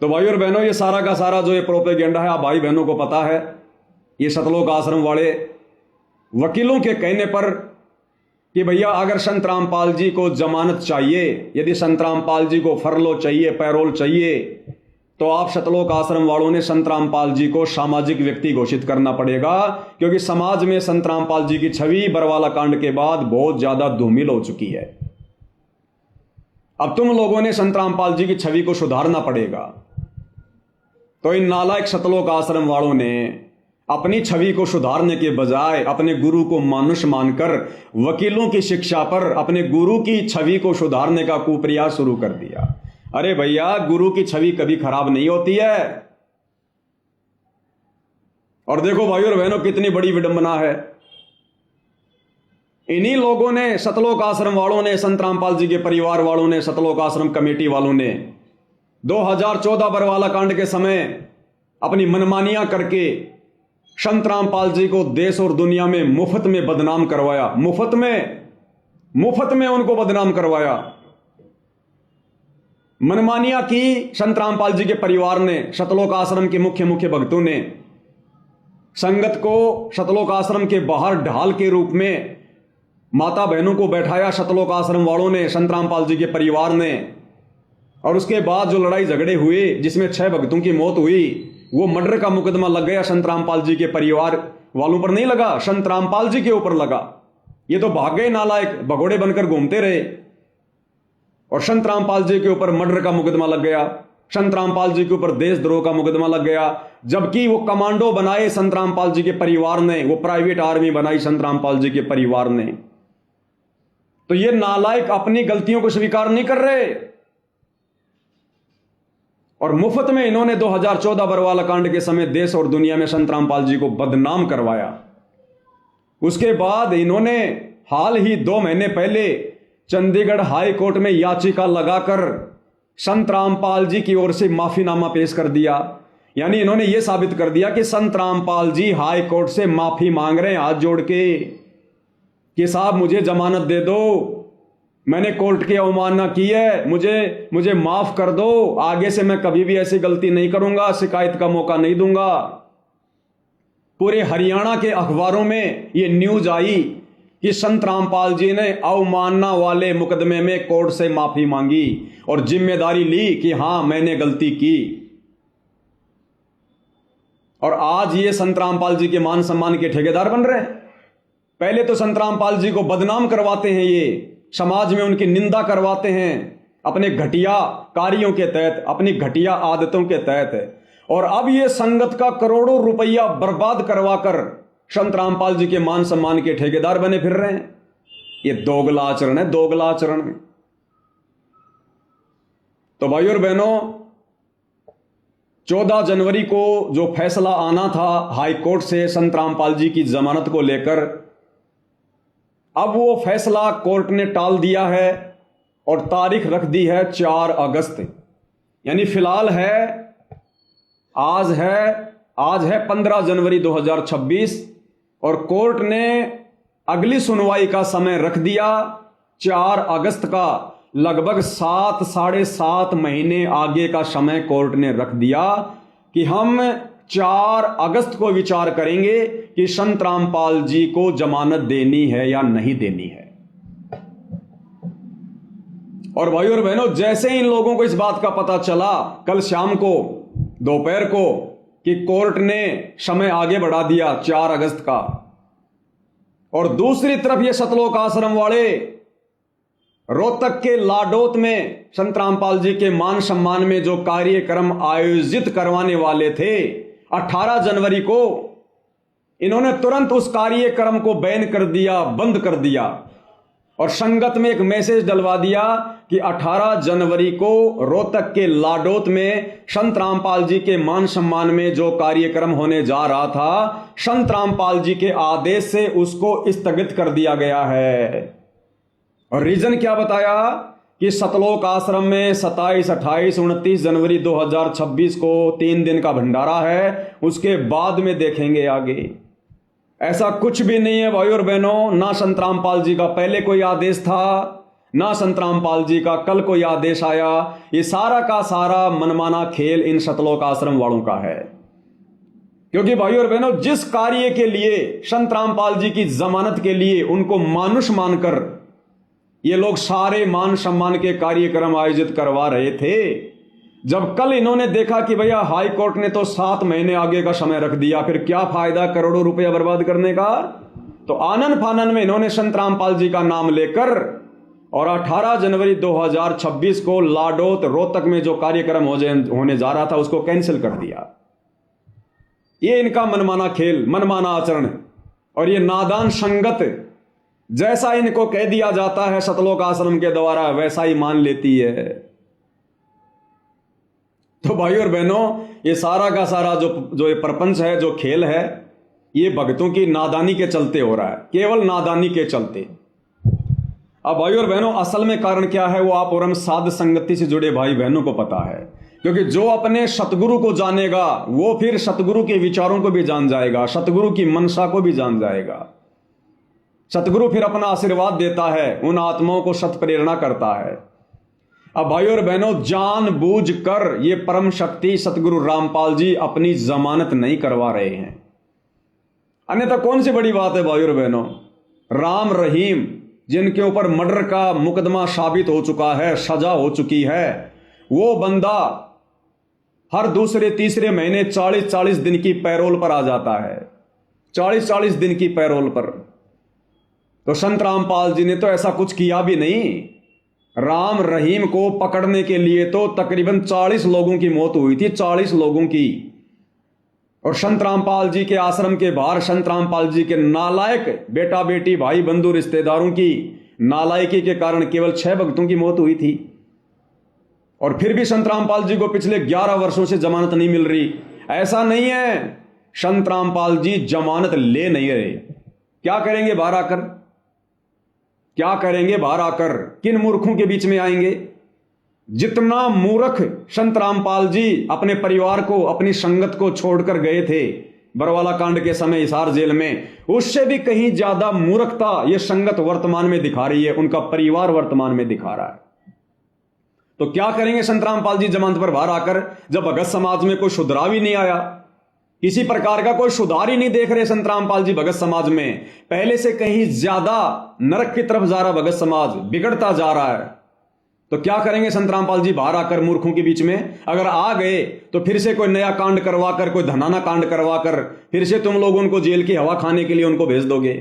तो भाई और बहनों, ये सारा का सारा जो ये प्रोपेगेंडा है, आप भाई बहनों को पता है, ये सतलोक आश्रम वाले वकीलों के कहने पर कि भैया अगर संत रामपाल जी को जमानत चाहिए, यदि संत रामपाल जी को फरलो चाहिए, पैरोल चाहिए, तो आप सतलोक आश्रम वालों ने संत रामपाल जी को सामाजिक व्यक्ति घोषित करना पड़ेगा, क्योंकि समाज में संत रामपाल जी की छवि बरवाला कांड के बाद बहुत ज्यादा धूमिल हो चुकी है। अब तुम लोगों ने संत रामपाल जी की छवि को सुधारना पड़ेगा। तो इन नालायक सतलोक आश्रम वालों ने अपनी छवि को सुधारने के बजाय अपने गुरु को मानुष मानकर वकीलों की शिक्षा पर अपने गुरु की छवि को सुधारने का कुप्रयास शुरू कर दिया। अरे भैया, गुरु की छवि कभी खराब नहीं होती है। और देखो भाई और बहनों, कितनी बड़ी विडंबना है। इन्हीं लोगों ने, सतलोक आश्रम वालों ने, संत रामपाल जी के परिवार वालों ने, सतलोक आश्रम कमेटी वालों ने 2014 बरवाला कांड के समय अपनी मनमानियां करके संत रामपाल जी को देश और दुनिया में मुफ्त में बदनाम करवाया। मुफ्त में उनको बदनाम करवाया। मनमानियां की संत रामपाल जी के परिवार ने, सतलोक आश्रम के मुख्य भक्तों ने संगत को सतलोक आश्रम के बाहर ढाल के रूप में माता बहनों को बैठाया। सतलोक आश्रम वालों ने, संत रामपाल जी के परिवार ने। और उसके बाद जो लड़ाई झगड़े हुए, जिसमें 6 भक्तों की मौत हुई, वो मर्डर का मुकदमा लग गया संत रामपाल जी के परिवार वालों पर नहीं लगा, संत रामपाल जी के ऊपर लगा। ये तो भाग गए नालायक, भगोड़े बनकर घूमते रहे और संत रामपाल जी के ऊपर मर्डर का मुकदमा लग गया, संत रामपाल जी के ऊपर देशद्रोह का मुकदमा लग गया। जबकि वो कमांडो बनाए संत रामपाल जी के परिवार ने, वो प्राइवेट आर्मी बनाई संत रामपाल जी के परिवार ने। तो ये नालायक अपनी गलतियों को स्वीकार नहीं कर रहे और मुफ्त में इन्होंने 2014 बरवाला कांड के समय देश और दुनिया में संत रामपाल जी को बदनाम करवाया। उसके बाद इन्होंने हाल ही 2 महीने पहले चंडीगढ़ हाई कोर्ट में याचिका लगाकर संत रामपाल जी की ओर से माफीनामा पेश कर दिया। यानी इन्होंने यह साबित कर दिया कि संत रामपाल जी हाई कोर्ट से माफी मांग रहे हैं हाथ जोड़ के कि साहब मुझे जमानत दे दो, मैंने कोर्ट की अवमानना की है, मुझे माफ कर दो, आगे से मैं कभी भी ऐसी गलती नहीं करूंगा, शिकायत का मौका नहीं दूंगा। पूरे हरियाणा के अखबारों में ये न्यूज आई कि संत रामपाल जी ने अवमानना वाले मुकदमे में कोर्ट से माफी मांगी और जिम्मेदारी ली कि हां मैंने गलती की। और आज ये संत रामपाल जी के मान सम्मान के ठेकेदार बन रहे हैं। पहले तो संत रामपाल जी को बदनाम करवाते हैं, ये समाज में उनकी निंदा करवाते हैं अपने घटिया कार्यों के तहत, अपनी घटिया आदतों के तहत। और अब ये संगत का करोड़ों रुपया बर्बाद करवाकर संत रामपाल जी के मान सम्मान के ठेकेदार बने फिर रहे हैं। ये दोगला आचरण है, दोगला आचरण है। तो भाइयों और बहनों, 14 जनवरी को जो फैसला आना था हाई कोर्ट से संत रामपाल जी की जमानत को लेकर, अब वो फैसला कोर्ट ने टाल दिया है और तारीख रख दी है 4 अगस्त। यानी फिलहाल आज है 15 जनवरी 2026 और कोर्ट ने अगली सुनवाई का समय रख दिया 4 अगस्त का। लगभग 7 साढ़े 7 महीने आगे का समय कोर्ट ने रख दिया कि हम 4 अगस्त को विचार करेंगे कि संत रामपाल जी को जमानत देनी है या नहीं देनी है। और भाइयों और बहनों, जैसे इन लोगों को इस बात का पता चला कल शाम को, दोपहर को, कि कोर्ट ने समय आगे बढ़ा दिया 4 अगस्त का, और दूसरी तरफ ये सतलोक आश्रम वाले रोहतक के लाडोत में संत रामपाल जी के मान सम्मान में जो कार्यक्रम आयोजित करवाने वाले थे 18 जनवरी को, इन्होंने तुरंत उस कार्यक्रम को बैन कर दिया, बंद कर दिया और संगत में एक मैसेज डलवा दिया कि 18 जनवरी को रोहतक के लाडोत में संत रामपाल जी के मान सम्मान में जो कार्यक्रम होने जा रहा था, संत रामपाल जी के आदेश से उसको स्थगित कर दिया गया है। और रीजन क्या बताया कि सतलोक आश्रम में 27, 28, 29 जनवरी 2026 को 3 दिन का भंडारा है, उसके बाद में देखेंगे आगे। ऐसा कुछ भी नहीं है भाई और बहनों, ना संत रामपाल जी का पहले कोई आदेश था, ना संतरामपाल जी का कल कोई आदेश आया। ये सारा का सारा मनमाना खेल इन सतलोक आश्रम वालों का है। क्योंकि भाइयों और बहनों, जिस कार्य के लिए संतरामपाल जी की जमानत के लिए उनको मानुष मानकर ये लोग सारे मान सम्मान के कार्यक्रम आयोजित करवा रहे थे, जब कल इन्होंने देखा कि भैया हाई कोर्ट ने तो 7 महीने आगे का समय रख दिया, फिर क्या फायदा करोड़ों रुपया बर्बाद करने का। तो आनन फानन में इन्होंने संतरामपाल जी का नाम लेकर और 18 जनवरी 2026 को लाडोत रोहतक में जो कार्यक्रम होने जा रहा था उसको कैंसिल कर दिया। ये इनका मनमाना खेल, मनमाना आचरण और ये नादान संगत, जैसा इनको कह दिया जाता है सतलोक आश्रम के द्वारा वैसा ही मान लेती है। तो भाइयों और बहनों, ये सारा का सारा जो ये प्रपंच है, जो खेल है, ये भक्तों की नादानी के चलते हो रहा है, केवल नादानी के चलते। अब भाइयों और बहनों, असल में कारण क्या है वो आप और हम साध संगति से जुड़े भाई बहनों को पता है। क्योंकि जो अपने सतगुरु को जानेगा वो फिर सतगुरु के विचारों को भी जान जाएगा, सतगुरु की मनसा को भी जान जाएगा। सतगुरु फिर अपना आशीर्वाद देता है, उन आत्माओं को सत प्रेरणा करता है। अब भाइयों और बहनों, जानबूझकर ये परम शक्ति सतगुरु रामपाल जी अपनी जमानत नहीं करवा रहे हैं। अन्यथा कौन सी बड़ी बात है भाइयों और बहनों, राम रहीम जिनके ऊपर मर्डर का मुकदमा साबित हो चुका है, सजा हो चुकी है, वो बंदा हर दूसरे तीसरे महीने 40-40 दिन की पैरोल पर आ जाता है, 40-40 दिन की पैरोल पर। तो संत रामपाल जी ने तो ऐसा कुछ किया भी नहीं। राम रहीम को पकड़ने के लिए तो तकरीबन 40 लोगों की मौत हुई थी, 40 लोगों की। और संत रामपाल जी के आश्रम के बाहर संत रामपाल जी के नालायक बेटा बेटी भाई बंधु रिश्तेदारों की नालायकी के कारण केवल 6 भक्तों की मौत हुई थी। और फिर भी संत रामपाल जी को पिछले 11 वर्षों से जमानत नहीं मिल रही। ऐसा नहीं है, संत रामपाल जी जमानत ले नहीं रहे। क्या करेंगे बाहर आकर? क्या करेंगे बाहर आकर? किन मूर्खों के बीच में आएंगे? जितना मूर्ख संत रामपाल जी अपने परिवार को, अपनी संगत को छोड़कर गए थे बरवाला कांड के समय हिसार जेल में, उससे भी कहीं ज्यादा मूर्खता ये संगत वर्तमान में दिखा रही है, उनका परिवार वर्तमान में दिखा रहा है। तो क्या करेंगे संत रामपाल जी जमानत पर बाहर आकर, जब भगत समाज में कोई सुधराव ही नहीं आया, किसी प्रकार का कोई सुधार ही नहीं देख रहे संत रामपाल जी भगत समाज में। पहले से कहीं ज्यादा नरक की तरफ जा रहा भगत समाज, बिगड़ता जा रहा है। तो क्या करेंगे संत रामपाल जी बाहर आकर मूर्खों के बीच में? अगर आ गए तो फिर से कोई नया कांड करवाकर, कोई धनाना कांड करवाकर फिर से तुम लोग उनको जेल की हवा खाने के लिए उनको भेज दोगे।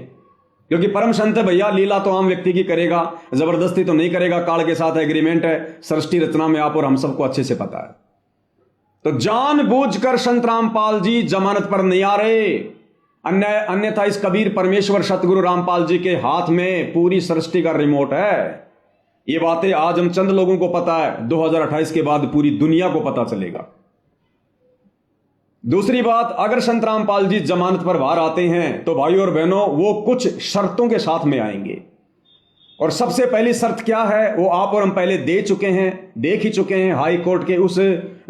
क्योंकि परम संत है भैया, लीला तो आम व्यक्ति की करेगा, जबरदस्ती तो नहीं करेगा। काल के साथ एग्रीमेंट है, सृष्टि रचना में आप और हम सबको अच्छे से पता है। तो जानबूझकर संत रामपाल जी जमानत पर नहीं आ रहे। अन्यथा इस कबीर परमेश्वर सतगुरु रामपाल जी के हाथ में पूरी सृष्टि का रिमोट है। ये बातें आज हम चंद लोगों को पता है, 2028 के बाद पूरी दुनिया को पता चलेगा। दूसरी बात, अगर संत रामपाल जी जमानत पर बाहर आते हैं तो भाइयों और बहनों वो कुछ शर्तों के साथ में आएंगे। और सबसे पहली शर्त क्या है वो आप और हम पहले देख ही चुके हैं हाई कोर्ट के उस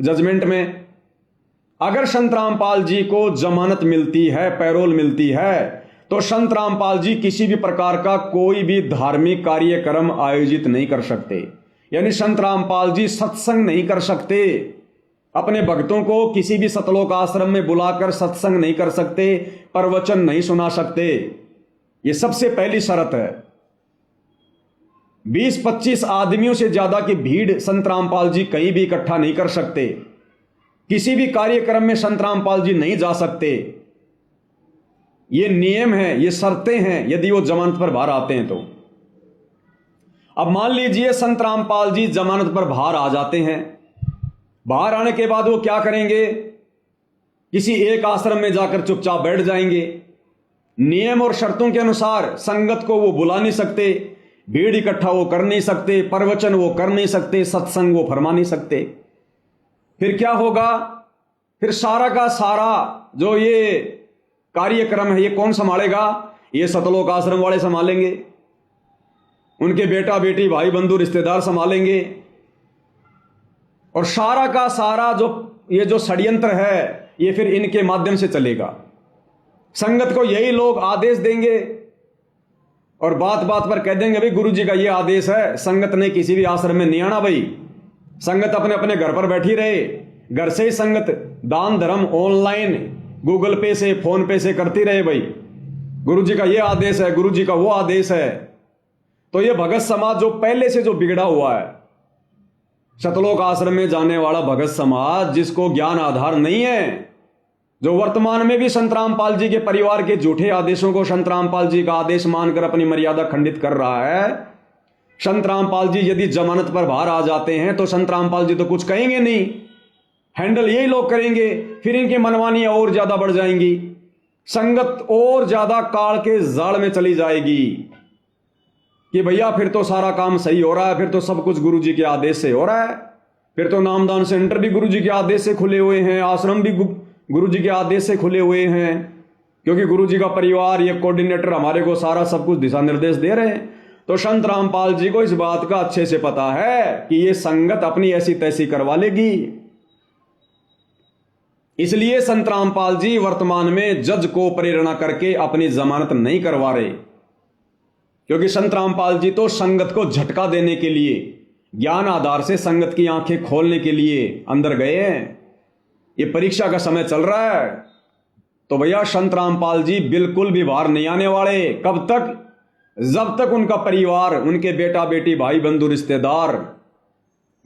जजमेंट में। अगर संत रामपाल जी को जमानत मिलती है, पैरोल मिलती है, तो संत रामपाल जी किसी भी प्रकार का कोई भी धार्मिक कार्यक्रम आयोजित नहीं कर सकते। यानी संत रामपाल जी सत्संग नहीं कर सकते, अपने भक्तों को किसी भी सतलोक आश्रम में बुलाकर सत्संग नहीं कर सकते, प्रवचन नहीं सुना सकते। ये सबसे पहली शर्त है। 20-25 आदमियों से ज्यादा की भीड़ संत रामपाल जी कहीं भी इकट्ठा नहीं कर सकते। किसी भी कार्यक्रम में संत रामपाल जी नहीं जा सकते। ये नियम है, ये शर्तें हैं यदि वो जमानत पर बाहर आते हैं तो। अब मान लीजिए संत रामपाल जी जमानत पर बाहर आ जाते हैं। बाहर आने के बाद वो क्या करेंगे? किसी एक आश्रम में जाकर चुपचाप बैठ जाएंगे। नियम और शर्तों के अनुसार संगत को वो बुला नहीं सकते, भीड़ इकट्ठा वो कर नहीं सकते, प्रवचन वो कर नहीं सकते, सत्संग वो फरमा नहीं सकते। फिर क्या होगा? फिर सारा का सारा जो ये कार्यक्रम है ये कौन संभालेगा? ये सतलोक आश्रम वाले संभालेंगे, उनके बेटा बेटी भाई बंधु रिश्तेदार संभालेंगे। और सारा का सारा जो षड्यंत्र है ये फिर इनके माध्यम से चलेगा। संगत को यही लोग आदेश देंगे और बात बात पर कह देंगे भाई गुरु जी का ये आदेश है, संगत ने किसी भी आश्रम में नहीं आना भाई, संगत अपने अपने घर पर बैठी रहे, घर से ही संगत दान धर्म ऑनलाइन गूगल पे से फोन पे से करती रहे भाई, गुरु जी का ये आदेश है, गुरु जी का वो आदेश है। तो ये भगत समाज जो पहले से जो बिगड़ा हुआ है, सतलोक आश्रम में जाने वाला भगत समाज जिसको ज्ञान आधार नहीं है, जो वर्तमान में भी संत रामपाल जी के परिवार के झूठे आदेशों को संत रामपाल जी का आदेश मानकर अपनी मर्यादा खंडित कर रहा है। संत रामपाल जी यदि जमानत पर बाहर आ जाते हैं तो संत रामपाल जी तो कुछ कहेंगे नहीं, हैंडल यही लोग करेंगे, फिर इनकी मनमानियां और ज्यादा बढ़ जाएंगी, संगत और ज्यादा काल के जाल में चली जाएगी कि भैया फिर तो सारा काम सही हो रहा है, फिर तो सब कुछ गुरु जी के आदेश से हो रहा है, फिर तो नामदान सेंटर भी गुरु जी के आदेश से खुले हुए हैं, आश्रम भी गुरु जी के आदेश से खुले हुए हैं, क्योंकि गुरु जी का परिवार ये कोऑर्डिनेटर हमारे को सारा सब कुछ दिशा निर्देश दे रहे हैं। तो संत रामपाल जी को इस बात का अच्छे से पता है कि ये संगत अपनी ऐसी तैसी करवा लेगी, इसलिए संत रामपाल जी वर्तमान में जज को प्रेरणा करके अपनी जमानत नहीं करवा रहे, क्योंकि संत रामपाल जी तो संगत को झटका देने के लिए, ज्ञान आधार से संगत की आंखें खोलने के लिए अंदर गए हैं। ये परीक्षा का समय चल रहा है, तो भैया संत रामपाल जी बिल्कुल भी बाहर नहीं आने वाले। कब तक? जब तक उनका परिवार, उनके बेटा बेटी भाई बंधु रिश्तेदार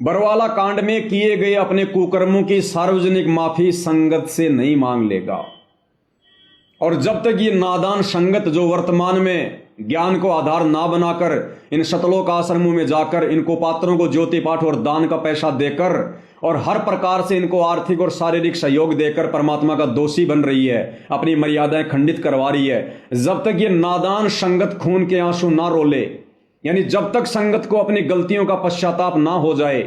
बरवाला कांड में किए गए अपने कुकर्मों की सार्वजनिक माफी संगत से नहीं मांग लेगा, और जब तक ये नादान संगत जो वर्तमान में ज्ञान को आधार ना बनाकर इन सतलोक आश्रमों में जाकर इनको पात्रों को ज्योति पाठ और दान का पैसा देकर और हर प्रकार से इनको आर्थिक और शारीरिक सहयोग देकर परमात्मा का दोषी बन रही है, अपनी मर्यादाएं खंडित करवा रही है, जब तक ये नादान संगत खून के आंसू ना रोले, यानी जब तक संगत को अपनी गलतियों का पश्चाताप ना हो जाए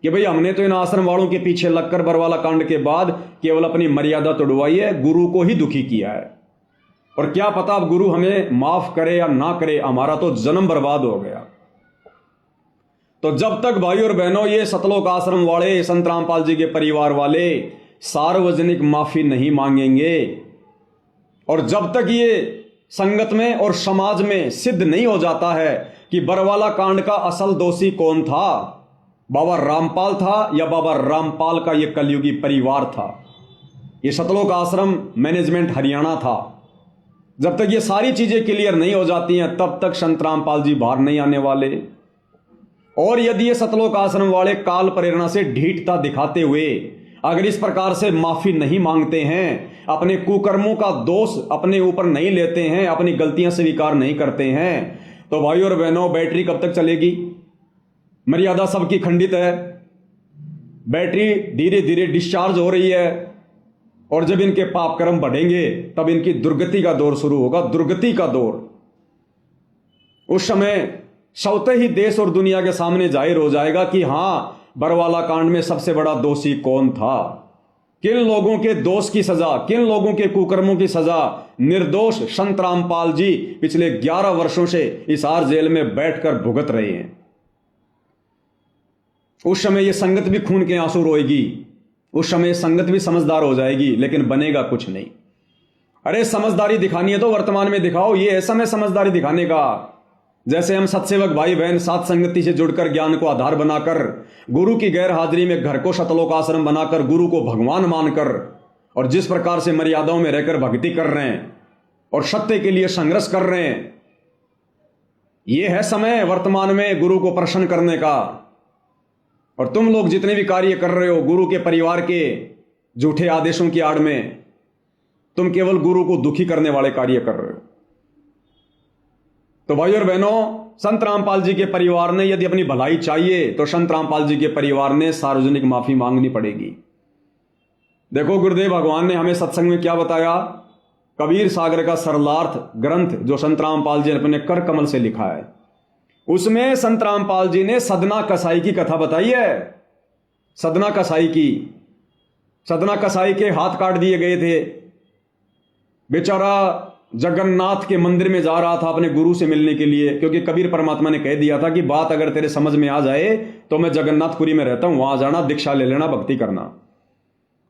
कि भाई हमने तो इन आश्रम वालों के पीछे लगकर बरवाला कांड के बाद केवल अपनी मर्यादा तोड़वाई है, गुरु को ही दुखी किया है, और क्या पता अब गुरु हमें माफ करे या ना करे, हमारा तो जन्म बर्बाद हो गया। तो जब तक भाई और बहनों ये सतलोक आश्रम वाले, संत रामपाल जी के परिवार वाले सार्वजनिक माफी नहीं मांगेंगे, और जब तक ये संगत में और समाज में सिद्ध नहीं हो जाता है कि बरवाला कांड का असल दोषी कौन था, बाबा रामपाल था या बाबा रामपाल का ये कलयुगी परिवार था, ये सतलोक आश्रम मैनेजमेंट हरियाणा था, जब तक ये सारी चीजें क्लियर नहीं हो जाती हैं तब तक संत रामपाल जी बाहर नहीं आने वाले। और यदि ये सतलोक आश्रम वाले काल प्रेरणा से ढीठता दिखाते हुए अगर इस प्रकार से माफी नहीं मांगते हैं, अपने कुकर्मों का दोष अपने ऊपर नहीं लेते हैं, अपनी गलतियां स्वीकार नहीं करते हैं, तो भाई और बहनों बैटरी कब तक चलेगी? मर्यादा सबकी खंडित है, बैटरी धीरे धीरे डिस्चार्ज हो रही है, और जब इनके पाप कर्म बढ़ेंगे तब इनकी दुर्गति का दौर शुरू होगा, दुर्गति का दौर। उस समय सौते ही देश और दुनिया के सामने जाहिर हो जाएगा कि हां, बरवाला कांड में सबसे बड़ा दोषी कौन था, किन लोगों के दोष की सजा, किन लोगों के कुकर्मों की सजा निर्दोष संत रामपाल जी पिछले 11 वर्षों से हिसार जेल में बैठकर भुगत रहे हैं। उस समय यह संगत भी खून के आंसू रोएगी, उस समय संगत भी समझदार हो जाएगी, लेकिन बनेगा कुछ नहीं। अरे समझदारी दिखानी है तो वर्तमान में दिखाओ, ये है समय समझदारी दिखाने का। जैसे हम सत्सेवक भाई बहन साथ संगति से जुड़कर ज्ञान को आधार बनाकर गुरु की गैर हाजिरी में घर को सतलोक आश्रम बनाकर गुरु को भगवान मानकर और जिस प्रकार से मर्यादाओं में रहकर भक्ति कर रहे हैं और सत्य के लिए संघर्ष कर रहे हैं, यह है समय वर्तमान में गुरु को प्रसन्न करने का। और तुम लोग जितने भी कार्य कर रहे हो गुरु के परिवार के झूठे आदेशों की आड़ में, तुम केवल गुरु को दुखी करने वाले कार्य कर रहे हो। तो भाई और बहनों, संत रामपाल जी के परिवार ने यदि अपनी भलाई चाहिए तो संत रामपाल जी के परिवार ने सार्वजनिक माफी मांगनी पड़ेगी। देखो गुरुदेव भगवान ने हमें सत्संग में क्या बताया, कबीर सागर का सरलार्थ ग्रंथ जो संत रामपाल जी ने अपने कर कमल से लिखा है, उसमें संत रामपाल जी ने सदना कसाई की कथा बताई है। सदना कसाई की, सदना कसाई के हाथ काट दिए गए थे, बेचारा जगन्नाथ के मंदिर में जा रहा था अपने गुरु से मिलने के लिए, क्योंकि कबीर परमात्मा ने कह दिया था कि बात अगर तेरे समझ में आ जाए तो मैं जगन्नाथपुरी में रहता हूं, वहां जाना, दीक्षा ले लेना, भक्ति करना।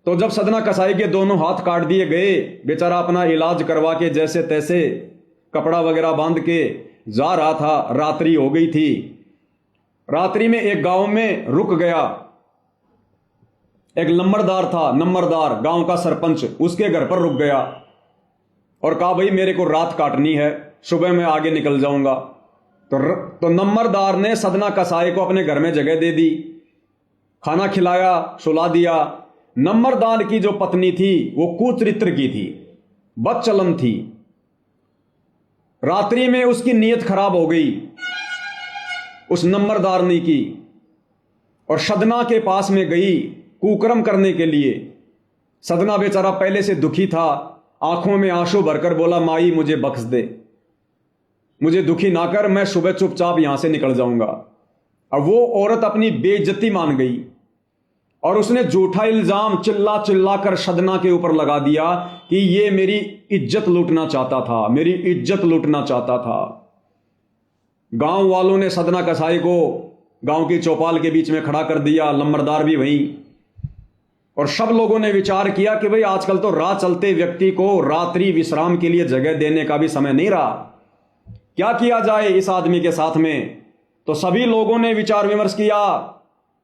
तो जब सदना कसाई के दोनों हाथ काट दिए गए, बेचारा अपना इलाज करवा के जैसे तैसे कपड़ा वगैरह बांध के जा रहा था, रात्रि हो गई थी। रात्रि में एक गांव में रुक गया। एक नंबरदार था, नंबरदार गांव का सरपंच, उसके घर पर रुक गया और कहा भाई मेरे को रात काटनी है, सुबह मैं आगे निकल जाऊंगा। तो नंबरदार ने सदना कसाई को अपने घर में जगह दे दी, खाना खिलाया, सुला दिया। नंबरदार की जो पत्नी थी वो कुचरित्र की थी, बदचलन थी। रात्रि में उसकी नीयत खराब हो गई उस नंबरदारनी की, और सदना के पास में गई कुकर्म करने के लिए। सदना बेचारा पहले से दुखी था, आंखों में आंसू भरकर बोला माई मुझे बख्श दे, मुझे दुखी ना कर, मैं सुबह चुपचाप यहां से निकल जाऊंगा। अब वो औरत अपनी बेइज्जती मान गई और उसने झूठा इल्जाम चिल्ला चिल्ला कर सदना के ऊपर लगा दिया कि ये मेरी इज्जत लूटना चाहता था, मेरी इज्जत लूटना चाहता था। गांव वालों ने सदना कसाई को गांव की चौपाल के बीच में खड़ा कर दिया, नंबरदार भी वहीं। और सब लोगों ने विचार किया कि भाई आजकल तो राह चलते व्यक्ति को रात्रि विश्राम के लिए जगह देने का भी समय नहीं रहा, क्या किया जाए इस आदमी के साथ में। तो सभी लोगों ने विचार विमर्श किया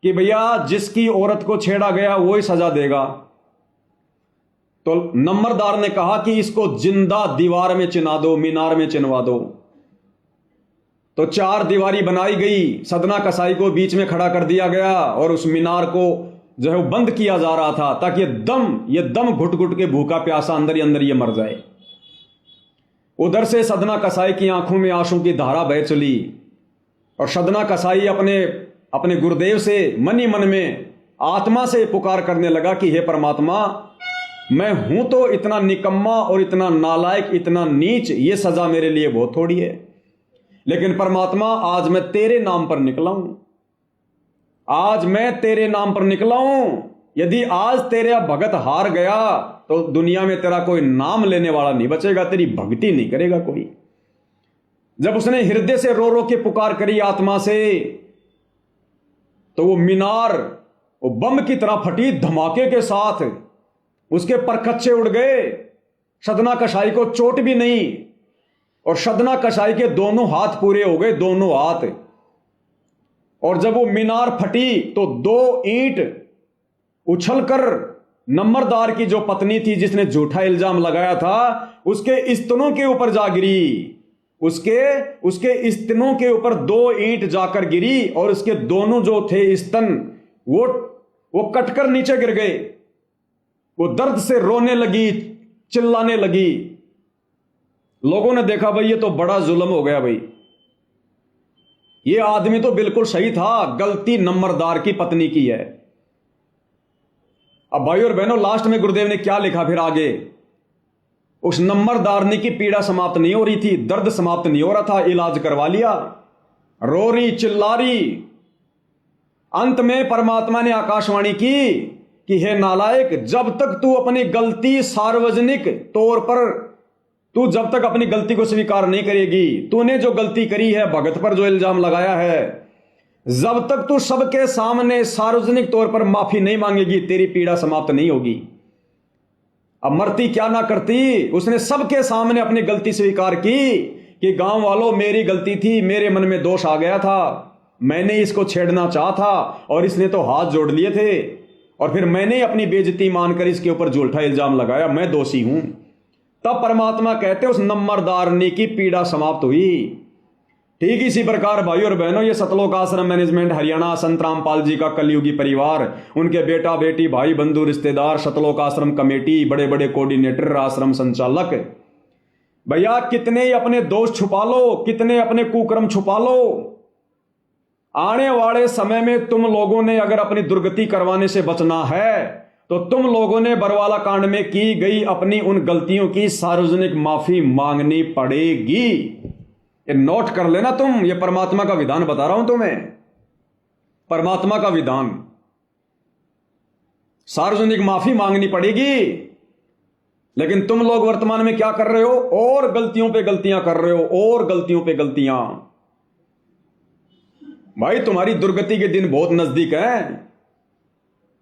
कि भैया जिसकी औरत को छेड़ा गया वो ही सजा देगा। तो नंबरदार ने कहा कि इसको जिंदा दीवार में चिना दो, मीनार में चिनवा दो। तो 4 दीवारी बनाई गई, सदना कसाई को बीच में खड़ा कर दिया गया और उस मीनार को जो है वो बंद किया जा रहा था ताकि ये दम घुट घुट के भूखा प्यासा अंदर ही अंदर ये मर जाए। उधर से सदना कसाई की आंखों में आंसू की धारा बह चली और सदना कसाई अपने गुरुदेव से मन ही मन में आत्मा से पुकार करने लगा कि हे परमात्मा, मैं हूं तो इतना निकम्मा और इतना नालायक, इतना नीच, ये सजा मेरे लिए बहुत थोड़ी है, लेकिन परमात्मा आज मैं तेरे नाम पर निकला हूं, आज मैं तेरे नाम पर निकला हूं। यदि आज तेरा भगत हार गया तो दुनिया में तेरा कोई नाम लेने वाला नहीं बचेगा, तेरी भक्ति नहीं करेगा कोई। जब उसने हृदय से रो रो के पुकार करी आत्मा से, तो वो मीनार वो बम की तरह फटी धमाके के साथ, उसके परखच्चे उड़ गए। सदना कसाई को चोट भी नहीं और सदना कसाई के दोनों हाथ पूरे हो गए, दोनों हाथ। और जब वो मीनार फटी तो 2 ईंट उछलकर नंबरदार की जो पत्नी थी जिसने झूठा इल्जाम लगाया था उसके स्तनों के ऊपर जा गिरी। उसके स्तनों के ऊपर 2 ईंट जाकर गिरी और उसके दोनों जो थे स्तन वो कटकर नीचे गिर गए। वो दर्द से रोने लगी, चिल्लाने लगी। लोगों ने देखा भाई ये तो बड़ा जुल्म हो गया, भाई ये आदमी तो बिल्कुल सही था, गलती नंबरदार की पत्नी की है। अब भाई और बहनों लास्ट में गुरुदेव ने क्या लिखा फिर आगे, उस नंबरदारनी की पीड़ा समाप्त नहीं हो रही थी, दर्द समाप्त नहीं हो रहा था, इलाज करवा लिया, रो रही चिल्ला रही। अंत में परमात्मा ने आकाशवाणी की कि हे नालायक, जब तक तू अपनी गलती सार्वजनिक तौर पर तू जब तक अपनी गलती को स्वीकार नहीं करेगी, तूने जो गलती करी है, भगत पर जो इल्जाम लगाया है, जब तक तू सबके सामने सार्वजनिक तौर पर माफी नहीं मांगेगी तेरी पीड़ा समाप्त नहीं होगी। अब मरती क्या ना करती, उसने सबके सामने अपनी गलती स्वीकार की कि गांव वालों मेरी गलती थी, मेरे मन में दोष आ गया था, मैंने इसको छेड़ना चाहा था और इसने तो हाथ जोड़ लिए थे और फिर मैंने अपनी बेइज्जती मानकर इसके ऊपर झूठा इल्जाम लगाया, मैं दोषी हूं। तब परमात्मा कहते उस नंबरदारनी की पीड़ा समाप्त हुई। ठीक इसी प्रकार भाई और बहनों ये सतलोक आश्रम मैनेजमेंट हरियाणा संत रामपाल जी का कलयुगी परिवार, उनके बेटा बेटी भाई बंधु रिश्तेदार, सतलोक आश्रम कमेटी, बड़े बड़े कोऑर्डिनेटर, आश्रम संचालक, भैया कितने ही अपने दोष छुपा लो, कितने अपने कुकर्म छुपा लो, आने वाले समय में तुम लोगों ने अगर अपनी दुर्गति करवाने से बचना है तो तुम लोगों ने बरवाला कांड में की गई अपनी उन गलतियों की सार्वजनिक माफी मांगनी पड़ेगी। ये नोट कर लेना तुम, ये परमात्मा का विधान बता रहा हूं तुम्हें, परमात्मा का विधान, सार्वजनिक माफी मांगनी पड़ेगी। लेकिन तुम लोग वर्तमान में क्या कर रहे हो, और गलतियों पे गलतियां कर रहे हो, और गलतियों पे गलतियां। भाई तुम्हारी दुर्गति के दिन बहुत नजदीक है।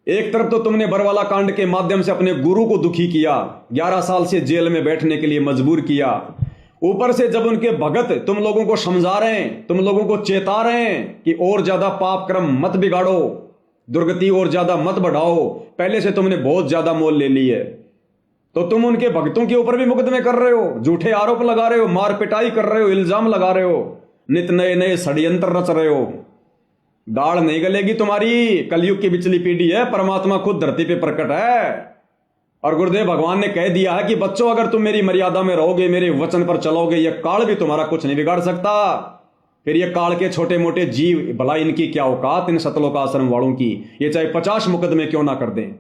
एक तरफ तो तुमने बरवाला कांड के माध्यम से अपने गुरु को दुखी किया, 11 साल से जेल में बैठने के लिए मजबूर किया, ऊपर से जब उनके भगत तुम लोगों को समझा रहे हैं, तुम लोगों को चेता रहे हैं कि और ज्यादा पाप क्रम मत बिगाड़ो, दुर्गति और ज्यादा मत बढ़ाओ, पहले से तुमने बहुत ज्यादा मोल ले ली है, तो तुम उनके भक्तों के ऊपर भी मुकदमे कर रहे हो, झूठे आरोप लगा रहे हो, मार पिटाई कर रहे हो, इल्जाम लगा रहे हो, नित नए नए षड्यंत्र रच रहे हो। दाढ़ नहीं गलेगी तुम्हारी। कलयुग की बिचली पीढ़ी है, परमात्मा खुद धरती पे प्रकट है। और गुरुदेव भगवान ने कह दिया है कि बच्चों अगर तुम मेरी मर्यादा में रहोगे, मेरे वचन पर चलोगे, यह काल भी तुम्हारा कुछ नहीं बिगाड़ सकता। फिर ये काल के छोटे मोटे जीव, भला इनकी क्या औकात, इन सतलोक आश्रम वालों की, ये चाहे 50 मुकदमे क्यों ना कर दें।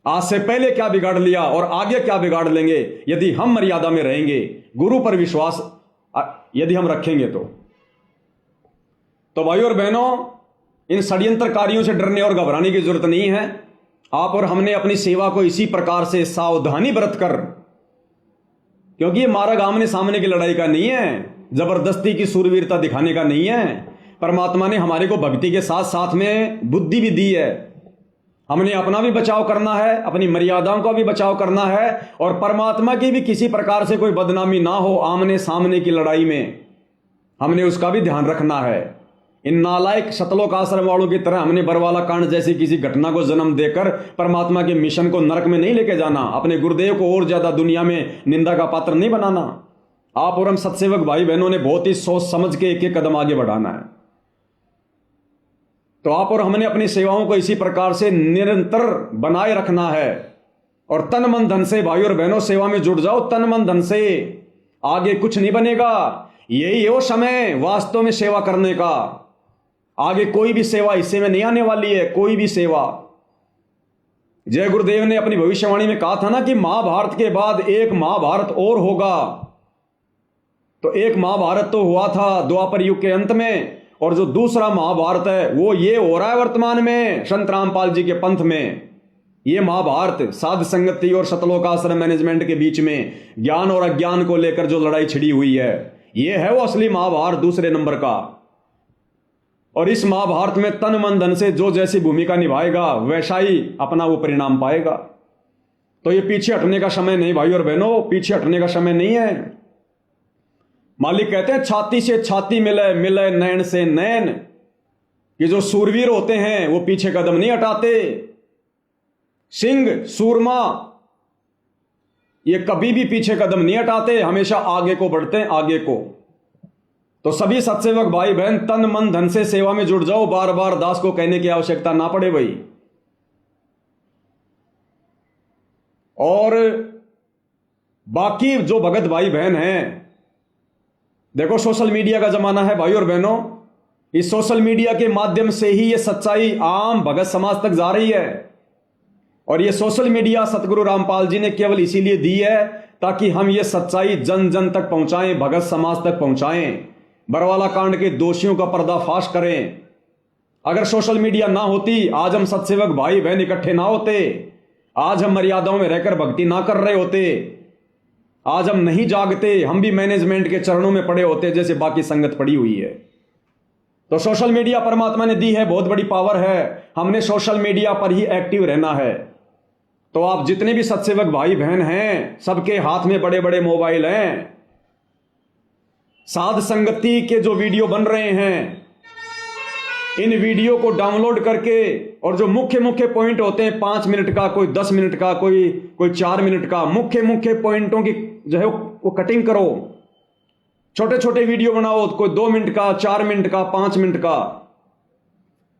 आज से पहले क्या बिगाड़ लिया और आगे क्या बिगाड़ लेंगे, यदि हम मर्यादा में रहेंगे, गुरु पर विश्वास यदि हम रखेंगे तो भाइयों और बहनों, इन षड्यंत्रकारियों से डरने और घबराने की जरूरत नहीं है। आप और हमने अपनी सेवा को इसी प्रकार से सावधानी बरत कर, क्योंकि ये मार्ग आमने सामने की लड़ाई का नहीं है, जबरदस्ती की सूरवीरता दिखाने का नहीं है। परमात्मा ने हमारे को भक्ति के साथ साथ में बुद्धि भी दी है। हमने अपना भी बचाव करना है, अपनी मर्यादाओं का भी बचाव करना है, और परमात्मा की भी किसी प्रकार से कोई बदनामी ना हो आमने सामने की लड़ाई में, हमने उसका भी ध्यान रखना है। इन नालायक सतलोक आश्रम वालों की तरह हमने बरवाला कांड जैसी किसी घटना को जन्म देकर परमात्मा के मिशन को नरक में नहीं लेके जाना, अपने गुरुदेव को और ज्यादा दुनिया में निंदा का पात्र नहीं बनाना। आप और हम सत्सेवक भाई बहनों ने बहुत ही सोच समझ के एक एक कदम आगे बढ़ाना है। तो आप और हमने अपनी सेवाओं को इसी प्रकार से निरंतर बनाए रखना है, और तन मन धन से भाई और बहनों सेवा में जुट जाओ, तन मन धन से। आगे कुछ नहीं बनेगा, यही वो समय वास्तव में सेवा करने का। आगे कोई भी सेवा हिस्से में नहीं आने वाली है, कोई भी सेवा। जय गुरुदेव ने अपनी भविष्यवाणी में कहा था ना कि महाभारत के बाद एक महाभारत और होगा। तो एक महाभारत तो हुआ था द्वापर युग के अंत में, और जो दूसरा महाभारत है वो ये हो रहा है वर्तमान में संत रामपाल जी के पंथ में। ये महाभारत साध संगति और सतलोक आश्रम मैनेजमेंट के बीच में ज्ञान और अज्ञान को लेकर जो लड़ाई छिड़ी हुई है, ये है वो असली महाभारत दूसरे नंबर का। और इस महाभारत में तन मन धन से जो जैसी भूमिका निभाएगा वैसा ही अपना वो परिणाम पाएगा। तो ये पीछे हटने का समय नहीं भाई और बहनों, पीछे हटने का समय नहीं है। मालिक कहते हैं छाती से छाती मिले, मिले नैन से नैन। कि जो सूरवीर होते हैं वो पीछे कदम नहीं हटाते। सिंह सूरमा ये कभी भी पीछे कदम नहीं हटाते, हमेशा आगे को बढ़ते हैं, आगे को। तो सभी सत्सेवक भाई बहन तन मन धन से सेवा में जुड़ जाओ, बार बार दास को कहने की आवश्यकता ना पड़े भाई। और बाकी जो भगत भाई बहन हैं, देखो सोशल मीडिया का जमाना है भाई और बहनों। इस सोशल मीडिया के माध्यम से ही ये सच्चाई आम भगत समाज तक जा रही है। और ये सोशल मीडिया सतगुरु रामपाल जी ने केवल इसीलिए दी है ताकि हम ये सच्चाई जन जन तक पहुंचाएं, भगत समाज तक पहुंचाएं, बरवाला कांड के दोषियों का पर्दाफाश करें। अगर सोशल मीडिया ना होती, आज हम सत्सेवक भाई बहन इकट्ठे ना होते, आज हम मर्यादाओं में रहकर भक्ति ना कर रहे होते, आज हम नहीं जागते, हम भी मैनेजमेंट के चरणों में पड़े होते जैसे बाकी संगत पड़ी हुई है। तो सोशल मीडिया परमात्मा ने दी है, बहुत बड़ी पावर है, हमने सोशल मीडिया पर ही एक्टिव रहना है। तो आप जितने भी सत्सेवक भाई बहन हैं, सबके हाथ में बड़े बड़े मोबाइल हैं। साध संगति के जो वीडियो बन रहे हैं, इन वीडियो को डाउनलोड करके, और जो मुख्य मुख्य पॉइंट होते हैं 5 मिनट का, कोई 10 मिनट का, कोई 4 मिनट का, मुख्य मुख्य पॉइंटों की जो है वो कटिंग करो। छोटे छोटे वीडियो बनाओ, कोई 2 मिनट का, 4 मिनट का, 5 मिनट का।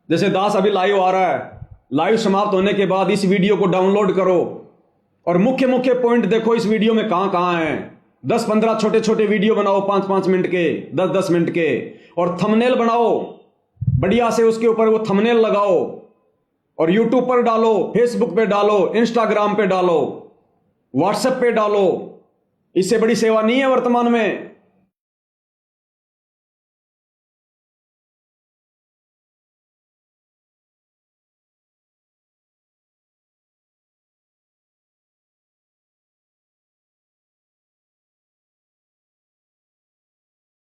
जैसे दास अभी लाइव आ रहा है, लाइव समाप्त होने के बाद इस वीडियो को डाउनलोड करो और मुख्य मुख्य पॉइंट देखो इस वीडियो में कहां कहां है। 10-15 छोटे छोटे वीडियो बनाओ, 5-5 मिनट के, 10-10 मिनट के, और थंबनेल बनाओ बढ़िया से, उसके ऊपर वो थंबनेल लगाओ और यूट्यूब पर डालो, फेसबुक पे डालो, इंस्टाग्राम पे डालो, व्हाट्सएप पे डालो। इससे बड़ी सेवा नहीं है वर्तमान में।